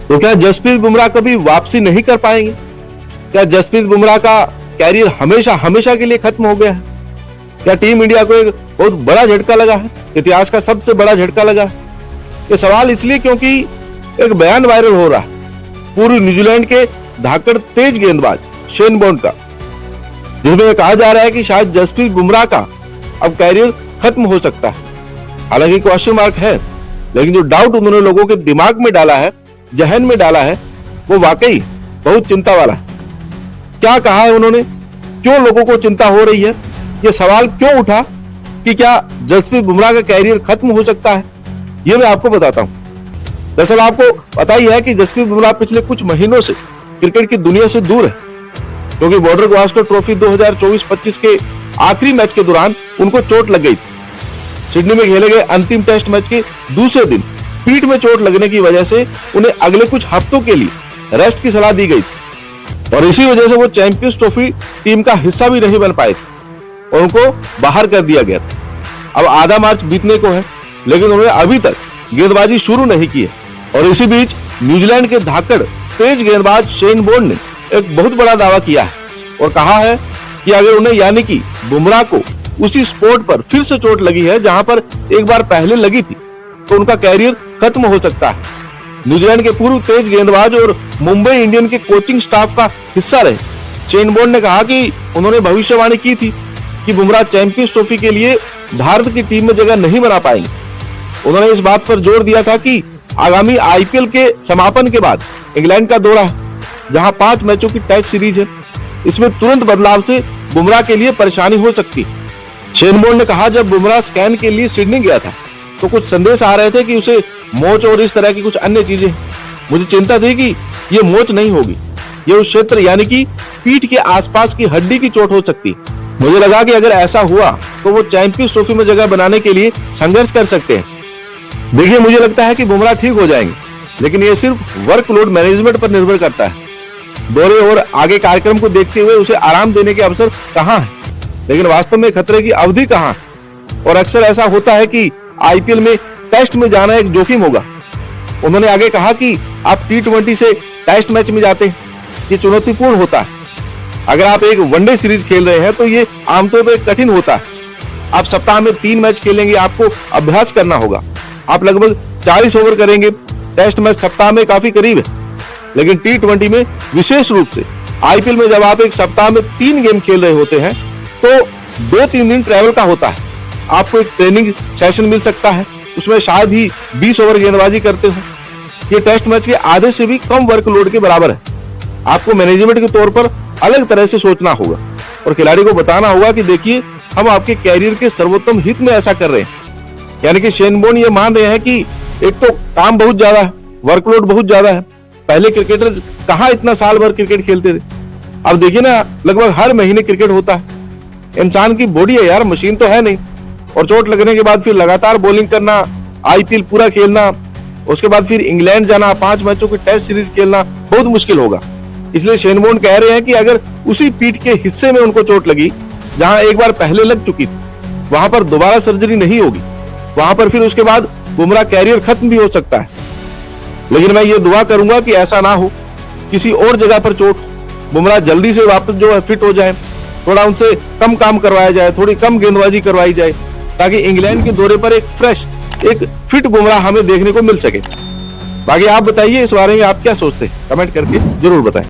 तो क्या जसप्रीत बुमराह कभी वापसी नहीं कर पाएंगे? क्या जसप्रीत बुमराह का कैरियर हमेशा हमेशा के लिए खत्म हो गया है? क्या टीम इंडिया को एक बहुत बड़ा झटका लगा है, इतिहास का सबसे बड़ा झटका लगा है? ये सवाल इसलिए क्योंकि एक बयान वायरल हो रहा है पूर्व न्यूजीलैंड के धाकड़ तेज गेंदबाज शेन बॉर्न का, जिसमें कहा जा रहा है कि शायद जसप्रीत बुमराह का अब कैरियर खत्म हो सकता है। हालांकि क्वेश्चन मार्क है, लेकिन जो डाउट उन्होंने लोगों के दिमाग में डाला है, जहन में डाला है, वो वाकई बहुत चिंता वाला है। क्या कहा है उन्होंने, क्यों लोगों को चिंता हो रही है, ये सवाल क्यों उठा कि क्या जसप्रीत बुमराह का कैरियर खत्म हो सकता है, ये मैं आपको बताता हूं। दरअसल आपको पता ही है कि जसप्रीत बुमराह पिछले कुछ महीनों से क्रिकेट की दुनिया से दूर है, क्योंकि बॉर्डर गावस्कर ट्रॉफी 2024-25 के आखिरी मैच के दौरान उनको चोट लग गई थी। सिडनी में खेले गए अंतिम टेस्ट मैच के दूसरे दिन पीठ में चोट लगने की वजह से उन्हें अगले कुछ हफ्तों के लिए रेस्ट की सलाह दी गई थी, और इसी वजह से वो चैंपियंस ट्रॉफी टीम का हिस्सा भी नहीं बन पाए थे और उनको बाहर कर दिया गया था। अब आधा मार्च बीतने को है, लेकिन उन्होंने अभी तक गेंदबाजी शुरू नहीं की है। और इसी बीच न्यूजीलैंड के धाकड़ तेज गेंदबाज शेन बॉर्न ने एक बहुत बड़ा दावा किया है और कहा है कि अगर उन्हें यानी कि बुमराह को उसी स्पोर्ट पर फिर से चोट लगी है जहां पर एक बार पहले लगी थी, तो उनका कैरियर खत्म हो सकता है। न्यूजीलैंड के पूर्व तेज गेंदबाज और मुंबई इंडियन के कोचिंग स्टाफ का हिस्सा रहे शेन बॉर्न ने कहा कि उन्होंने भविष्यवाणी की थी कि बुमराह चैंपियंस ट्रॉफी के लिए भारत की टीम में जगह नहीं बना पाएंगे। उन्होंने इस बात पर जोर दिया था कि आगामी आईपीएल के समापन के बाद इंग्लैंड का दौरा है, जहां 5 मैचों की टेस्ट सीरीज है, इसमें तुरंत बदलाव से बुमराह के लिए परेशानी हो सकती है। शेन बॉर्न ने कहा, जब बुमराह स्कैन के लिए सिडनी गया था तो कुछ संदेश आ रहे थे कि उसे मोच और इस तरह की कुछ अन्य चीजें, मुझे चिंता थी कि ये मोच नहीं होगी, ये उस क्षेत्र यानी कि पीठ के आसपास की हड्डी की चोट हो सकती। मुझे लगा कि अगर ऐसा हुआ तो वो चैंपियंस ट्रॉफी में जगह बनाने के लिए संघर्ष कर सकते हैं। देखिए, मुझे लगता है कि बुमराह ठीक हो जाएंगे, लेकिन ये सिर्फ वर्कलोड मैनेजमेंट पर निर्भर करता है। दौरे और आगे कार्यक्रम को देखते हुए उसे आराम देने के अवसर कहां है, लेकिन वास्तव में खतरे की अवधि कहां है। और अक्सर ऐसा होता है कि आईपीएल में टेस्ट में जाना एक जोखिम होगा। उन्होंने आगे कहा कि आप T20 से टेस्ट मैच में जाते हैं, ये चुनौतीपूर्ण होता है। अगर आप एक वनडे सीरीज खेल रहे हैं तो ये आमतौर पर कठिन होता है। आप सप्ताह में 3 मैच खेलेंगे, आपको अभ्यास करना होगा। आप लगभग 40 ओवर करेंगे। टेस्ट मैच सप्ताह में काफी करीब है, लेकिन T20 में विशेष रूप से आईपीएल में जब आप एक सप्ताह में 3 गेम खेल रहे होते हैं तो 2-3 दिन ट्रैवल का होता है। आपको एक ट्रेनिंग सेशन मिल सकता है, उसमें शायद ही 20 ओवर गेंदबाजी करते हो। ये टेस्ट मैच के आधे से भी कम वर्कलोड के बराबर है। आपको मैनेजमेंट के तौर पर अलग तरह से सोचना होगा और खिलाड़ी को बताना होगा कि देखिए, हम आपके कैरियर के सर्वोत्तम हित में ऐसा कर रहे हैं। यानी कि शेन बॉर्न ये मान रहे हैं कि एक तो काम बहुत ज्यादा है, वर्कलोड बहुत ज्यादा है। पहले क्रिकेटर कहां इतना साल भर क्रिकेट खेलते थे, अब देखिए ना, लगभग हर महीने क्रिकेट होता है। इंसान की बॉडी है यार, मशीन तो है नहीं। और चोट लगने के बाद फिर लगातार बॉलिंग करना, आईपीएल पूरा खेलना, उसके बाद फिर इंग्लैंड जाना, 5 मैचों की टेस्ट सीरीज खेलना बहुत मुश्किल होगा। इसलिए शेन बॉर्न कह रहे हैं कि अगर उसी पीठ के हिस्से में उनको चोट लगी जहां एक बार पहले लग चुकी थी, वहां पर दोबारा सर्जरी नहीं होगी, वहां पर फिर उसके बाद बुमराह कैरियर खत्म भी हो सकता है। लेकिन मैं ये दुआ करूंगा कि ऐसा ना हो, किसी और जगह पर चोट, बुमराह जल्दी से वापस जो है फिट हो जाए, थोड़ा उनसे कम काम करवाया जाए, थोड़ी कम गेंदबाजी करवाई जाए, ताकि इंग्लैंड के दौरे पर एक फ्रेश, एक फिट बुमराह हमें देखने को मिल सके। बाकी आप बताइए, इस बारे में आप क्या सोचते हैं, कमेंट करके जरूर बताएं।